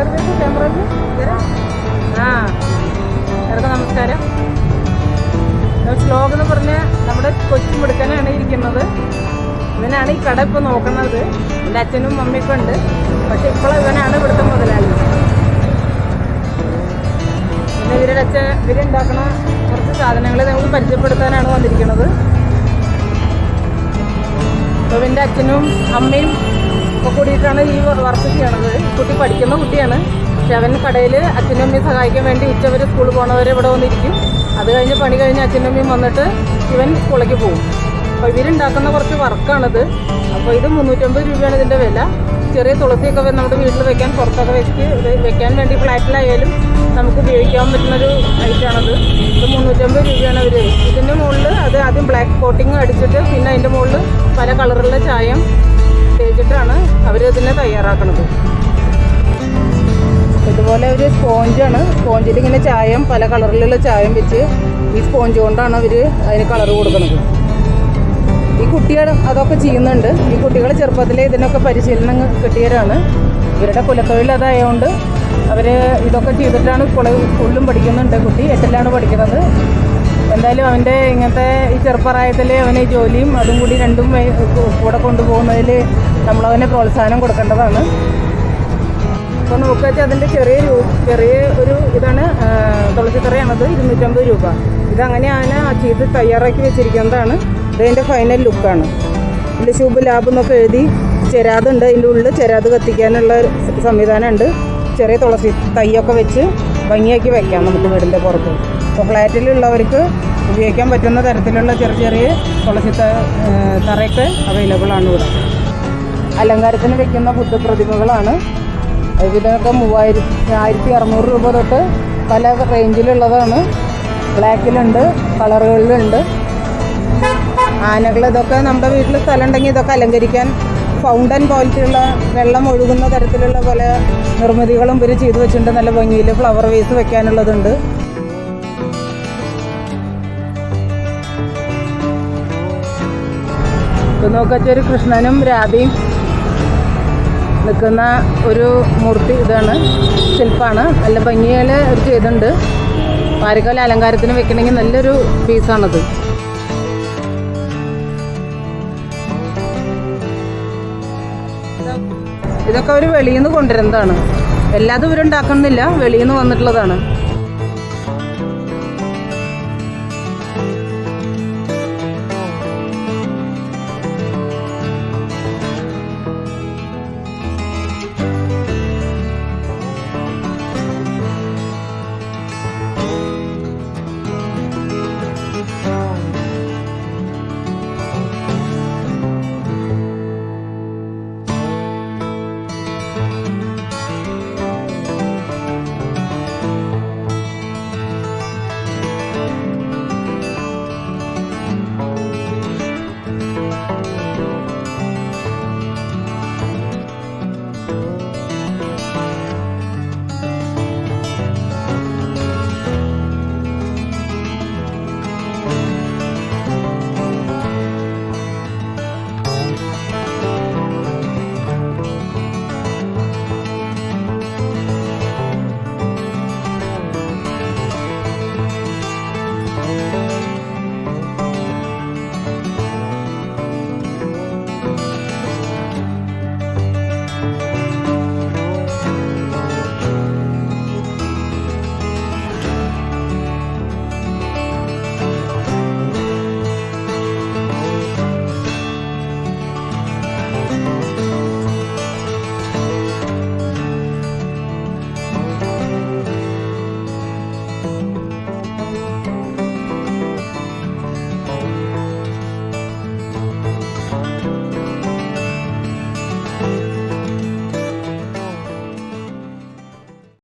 എല്ലാവർക്കും നമസ്കാരം. ശ്ലോകം എന്ന് പറഞ്ഞ നമ്മുടെ കൊച്ചു മിടുക്കനാണ് ഇരിക്കുന്നത്. ഇവനാണ് ഈ കട ഇപ്പോൾ നോക്കുന്നത്. എൻ്റെ അച്ഛനും മമ്മിയൊക്കെ ഉണ്ട്, പക്ഷെ ഇപ്പോൾ ഇവനാണ് ഇവിടുത്തെ മുതലാളി. പിന്നെ ഇവരുണ്ടാക്കണ കുറച്ച് സാധനങ്ങൾ നമുക്ക് പരിചയപ്പെടുത്താനാണ് വന്നിരിക്കുന്നത്. അപ്പോൾ എൻ്റെ അച്ഛനും അമ്മയും ഒക്കെ കൂടിയിട്ടാണ് ഈ വർക്ക് ചെയ്യണത്. കുട്ടി പഠിക്കുന്ന കുട്ടിയാണ്, പക്ഷെ അവൻ കടയിൽ അച്ഛനും അമ്മയും സഹായിക്കാൻ വേണ്ടി ഉച്ചവരെ സ്കൂളിൽ പോകണവരെ ഇവിടെ വന്നിരിക്കും. അത് കഴിഞ്ഞ് പണി കഴിഞ്ഞ് അച്ഛനും അമ്മയും വന്നിട്ട് ഇവൻ സ്കൂളിലേക്ക് പോകും. അപ്പോൾ ഇവരുണ്ടാക്കുന്ന കുറച്ച് വർക്കാണിത്. അപ്പോൾ ഇത് 350 രൂപയാണ് ഇതിൻ്റെ വില. ചെറിയ തുളസിയൊക്കെ നമ്മുടെ വീട്ടിൽ വെക്കാൻ, പുറത്തൊക്കെ വെക്കാൻ വേണ്ടി ഫ്ലാറ്റിലായാലും നമുക്ക് ഉപയോഗിക്കാൻ പറ്റുന്നൊരു ഐറ്റമാണത്. ഇത് 350 രൂപയാണ് അവർ. ഇതിൻ്റെ മുകളിൽ അത് ആദ്യം ബ്ലാക്ക് കോട്ടിങ് അടിച്ചിട്ട് പിന്നെ അതിൻ്റെ മുകളിൽ പല കളറുള്ള ചായം തേച്ചിട്ടാണ് അവരിതിനെ തയ്യാറാക്കുന്നത്. ഇതുപോലെ ഒരു സ്പോഞ്ചാണ്. സ്പോഞ്ചിൽ ഇങ്ങനെ ചായം, പല കളറിലുള്ള ചായം വെച്ച് ഈ സ്പോഞ്ച് കൊണ്ടാണ് അവർ അതിന് കളർ കൊടുക്കുന്നത്. ഈ കുട്ടികൾ അതൊക്കെ ചെയ്യുന്നുണ്ട്. ഈ കുട്ടികൾ ചെറുപ്പത്തിലെ ഇതിനൊക്കെ പരിശീലനം കിട്ടിയവരാണ്. ഇവരുടെ കുലത്തൊഴിൽ അതായതുകൊണ്ട് അവർ ഇതൊക്കെ ചെയ്തിട്ടാണ് സ്കൂളിലും പഠിക്കുന്നുണ്ട്. കുട്ടി 8ലാണ് പഠിക്കുന്നത്. എന്തായാലും അവൻ്റെ ഇങ്ങനത്തെ ഈ ചെറുപ്രായത്തിൽ അവന് ഈ ജോലിയും അതും കൂടി രണ്ടും കൂടെ കൊണ്ടുപോകുന്നതിൽ നമ്മളവനെ പ്രോത്സാഹനം കൊടുക്കേണ്ടതാണ്. അപ്പോൾ നോക്കുക വെച്ചാൽ അതിൻ്റെ ചെറിയ ഒരു ഇതാണ് തുളസിക്കറിയാണത്. 250 രൂപ. ഇതങ്ങനെയാണ് ചെയ്ത് തയ്യാറാക്കി വെച്ചിരിക്കുന്നതാണ്. ഇതതിൻ്റെ ഫൈനൽ ലുക്കാണ്. ഇതിൽ ശുഭ ലാഭം എന്നൊക്കെ എഴുതി ചെരാതുണ്ട്. അതിൻ്റെ ഉള്ളിൽ ചെരാത് കത്തിക്കാനുള്ള സംവിധാനമുണ്ട്. ചെറിയ തുളസി തൈയൊക്കെ വെച്ച് ഭംഗിയാക്കി വയ്ക്കാം നമുക്ക് വീടിൻ്റെ പുറത്ത്. അപ്പോൾ ഫ്ലാറ്റിലുള്ളവർക്ക് ഉപയോഗിക്കാൻ പറ്റുന്ന തരത്തിലുള്ള ചെറിയ തുളസി തറയൊക്കെ അവൈലബിൾ ആണ് ഇവിടെ. അലങ്കാരത്തിന് വയ്ക്കുന്ന ബുദ്ധപ്രതിമകളാണ്. ഇതിനൊക്കെ 1600 രൂപ തൊട്ട് പല റേഞ്ചിലുള്ളതാണ്. ബ്ലാക്കിലുണ്ട്, കളറുകളിലുണ്ട്. ആനകൾ, ഇതൊക്കെ നമ്മുടെ വീട്ടിൽ സ്ഥലം ഉണ്ടെങ്കിൽ ഇതൊക്കെ അലങ്കരിക്കാൻ ഫൗണ്ടൻ പോലത്തെയുള്ള വെള്ളം ഒഴുകുന്ന തരത്തിലുള്ള പല നിർമ്മിതികളും ഇവർ ചെയ്തു വെച്ചിട്ടുണ്ട്. നല്ല ഭംഗിയിൽ ഫ്ലവർ വേസ് വെക്കാനുള്ളതുണ്ട്. ഇത് നോക്കച്ച ഒരു കൃഷ്ണനും രാധയും നിൽക്കുന്ന ഒരു മൂർത്തി. ഇതാണ് ശില്പമാണ്. നല്ല ഭംഗിയിൽ ഒരു ചെയ്തിട്ടുണ്ട്. പാരക്കാല അലങ്കാരത്തിന് വെക്കണമെങ്കിൽ നല്ലൊരു പീസാണത്. ഇതൊക്കെ അവർ വെളിയിൽ നിന്ന് കൊണ്ടുവരുന്നതാണ്. എല്ലാതും ഇവരുണ്ടാക്കുന്നില്ല, വെളിയിൽ നിന്ന് വന്നിട്ടുള്ളതാണ്.